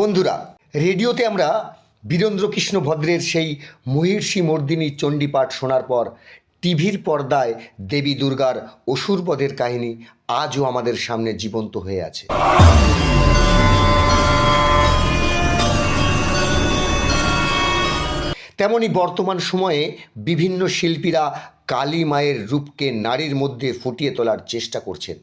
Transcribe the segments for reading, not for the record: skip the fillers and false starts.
বন্ধুরা, রেডিওতে আমরা বীরেন্দ্রকৃষ্ণ ভদ্রের সেই মহিষী মর্দিনী চণ্ডীপাঠ শোনার পর টিভির পর্দায় দেবী দুর্গার অসুরবধের কাহিনী আজও আমাদের সামনে জীবন্ত হয়ে আছে। তেমনি বর্তমান সময়ে বিভিন্ন শিল্পীরা কালী মায়ের রূপকে নারীর মধ্যে ফুটিয়ে তোলার চেষ্টা করছেন।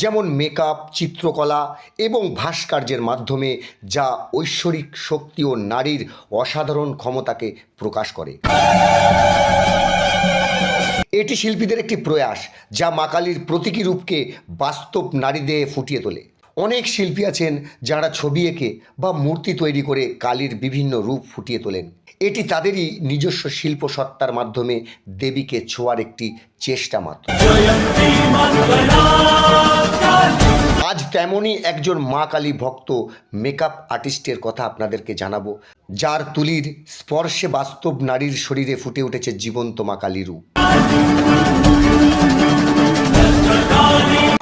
যেমন মেকআপ, চিত্রকলা এবং ভাস্কর্যের মাধ্যমে যা ঐশ্বরিক শক্তি ও নারীর অসাধারণ ক্ষমতাকে প্রকাশ করে। এটি শিল্পীদের একটি প্রয়াস যা মা কালীর প্রতীকী রূপকে বাস্তব নারী দেহে ফুটিয়ে তোলে। অনেক শিল্পী আছেন যারা ছবি এঁকে বা মূর্তি তৈরি করে কালীর বিভিন্ন রূপ ফুটিয়ে তোলেন। এটি তাদেরই নিজস্ব শিল্প সত্তার মাধ্যমে দেবীকে ছোঁয়ার একটি চেষ্টা মাত্র। আজ তেমনই একজন মা কালী ভক্ত মেকআপ আর্টিস্টের কথা আপনাদেরকে জানাবো, যার তুলির স্পর্শে বাস্তব নারীর শরীরে ফুটে উঠেছে জীবন্ত মা কালী রূপ।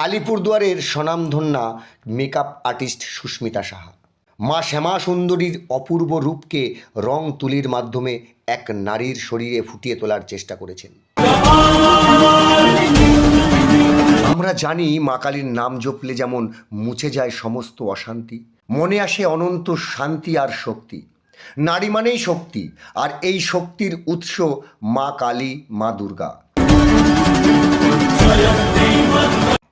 আলিপুরদুয়ারের স্বনামধন্যা মেকআপ আর্টিস্ট সুস্মিতা সাহা মা শ্যামা সুন্দরীর অপূর্ব রূপকে রং তুলির মাধ্যমে এক নারীর শরীরে ফুটিয়ে তোলার চেষ্টা করেছেন। আমরা জানি মা কালীর নাম জপলে যেমন মুছে যায় সমস্ত অশান্তি, মনে আসে অনন্ত শান্তি আর শক্তি। নারী মানেই শক্তি, আর এই শক্তির উৎস মা কালী, মা দুর্গা।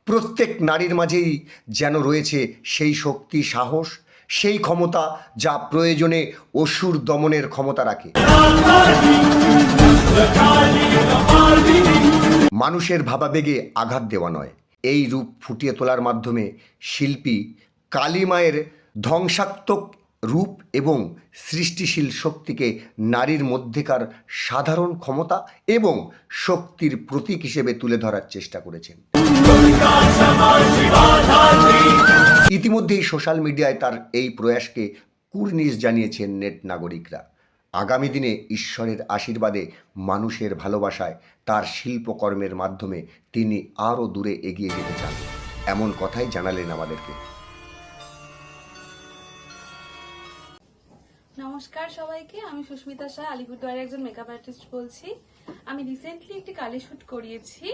প্রত্যেক নারীর মাঝেই যেন রয়েছে সেই শক্তি, সাহস, সেই ক্ষমতা যা প্রয়োজনে অসুর দমনের ক্ষমতা রাখে। মানুষের ভাবাবেগে আঘাত দেওয়া নয়, এই রূপ ফুটিয়ে তোলার মাধ্যমে শিল্পী কালী মায়ের ধ্বংসাত্মক রূপ এবং সৃষ্টিশীল শক্তিকে নারীর মধ্যেকার সাধারণ ক্ষমতা এবং শক্তির প্রতীক হিসেবে তুলে ধরার চেষ্টা করেছেন। ইতিমধ্যেই সোশ্যাল মিডিয়ায় তার এই প্রয়াসকে কুর্নিশ জানিয়েছেন নেট নাগরিকরা। আগামী দিনে ঈশ্বরের আশীর্বাদে মানুষের ভালোবাসায় তার শিল্পকর্মের মাধ্যমে তিনি আরও দূরে এগিয়ে যেতে চান, এমন কথাই জানালেন আমাদেরকে। নমস্কার সবাইকে, আমি সুস্মিতা শাহ, আলিপুরদুয়ারের একজন মেকআপ আর্টিস্ট বলছি। আমি রিসেন্টলি একটি কালী শুট করিয়েছি,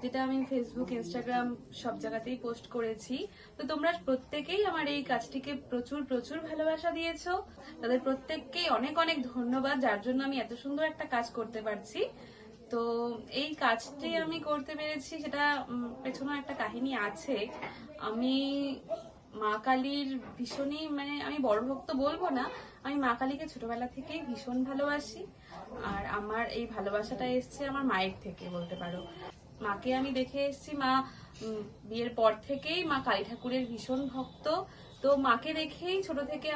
যেটা আমি ফেসবুক, ইনস্টাগ্রাম সব জায়গাতেই পোস্ট করেছি। তো তোমরা প্রত্যেকেই আমার এই কাজটিকে প্রচুর প্রচুর ভালোবাসা দিয়েছো। তাদের প্রত্যেককেই অনেক অনেক ধন্যবাদ, যার জন্য আমি এত সুন্দর একটা কাজ করতে পারছি। তো এই কাজটি আমি করতে পেরেছি, সেটা পেছনে একটা কাহিনী আছে। আমি মা কালীর ভীষণই আমি বড় ভক্ত বলবো না, আমি মা কালীকে ছোটবেলা থেকেই ভীষণ ভালোবাসি। আর আমার এই ভালোবাসাটা এসছে আমার মায়ের থেকে বলতে পারো। মাকে আমি দেখে এসছি, মা বিয়ের পর থেকেই মা কালী ঠাকুরের ভীষণ ভক্ত। তো মাকে দেখেই ছোট থেকে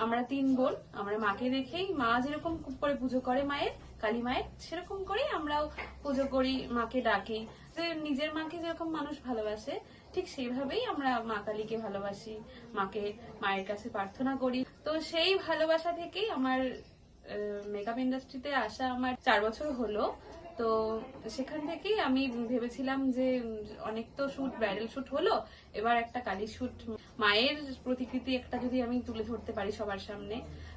আমরা তিন বোন, আমরা মাকে দেখেই মা যেরকম করে পুজো করে মায়ের, কালী মায়ের, সেরকম করেই আমরাও পুজো করি, মাকে ডাকি। যে নিজের মাকে যেরকম মানুষ ভালোবাসে, ঠিক সেইভাবেই আমরা মা কালীকে ভালোবাসি, মাকে মায়ের কাছে প্রার্থনা করি। তো সেই ভালোবাসা থেকেই আমার মেকআপ ইন্ডাস্ট্রিতে আসা আমার 4 বছর হলো। তো সেখান থেকেই আমি ভেবেছিলাম যে অনেক তো শুট, ব্রাইডাল শুট হলো, এবার একটা কালী শুট, মায়ের প্রতিকৃতি একটা যদি আমি তুলে ধরতে পারি সবার সামনে।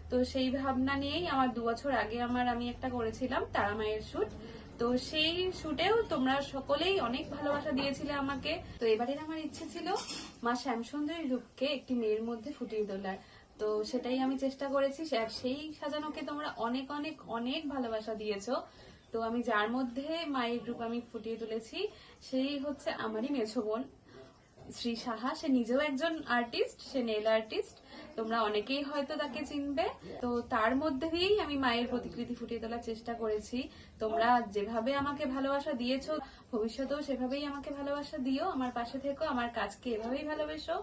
তো সেই ভাবনা নিয়েই আমার 2 বছর আগে আমি একটা করেছিলাম তারা মায়ের শুট। তো সেই শুটেও তোমরা সকলেই অনেক ভালোবাসা দিয়েছিলে আমাকে। তো এবারের আমার ইচ্ছে ছিল মা শ্যামসুন্দরীর রূপকে একটি মেয়ের মধ্যে ফুটিয়ে তোলার। তো সেটাই আমি চেষ্টা করেছি, আর সেই সাজানোকে তোমরা অনেক অনেক অনেক ভালোবাসা দিয়েছো। তো আমি যার মধ্যে মায়ের রূপ আমি ফুটিয়ে তুলেছি, সেই হচ্ছে আমারই মেছো বোন শ্রী সাহা। সে নিজেও একজন আর্টিস্ট, সে নেল আর্টিস্ট, তোমরা অনেকেই হয়তো তাকে চিনবে। তো তার মধ্যে দিয়েই আমি মায়ের প্রতিকৃতি ফুটিয়ে তোলার চেষ্টা করেছি। তোমরা যেভাবে আমাকে ভালোবাসা দিয়েছো, ভবিষ্যতেও সেভাবেই আমাকে ভালোবাসা দিও, আমার পাশে থেকো, আমার কাজকে এভাবেই ভালোবেসো।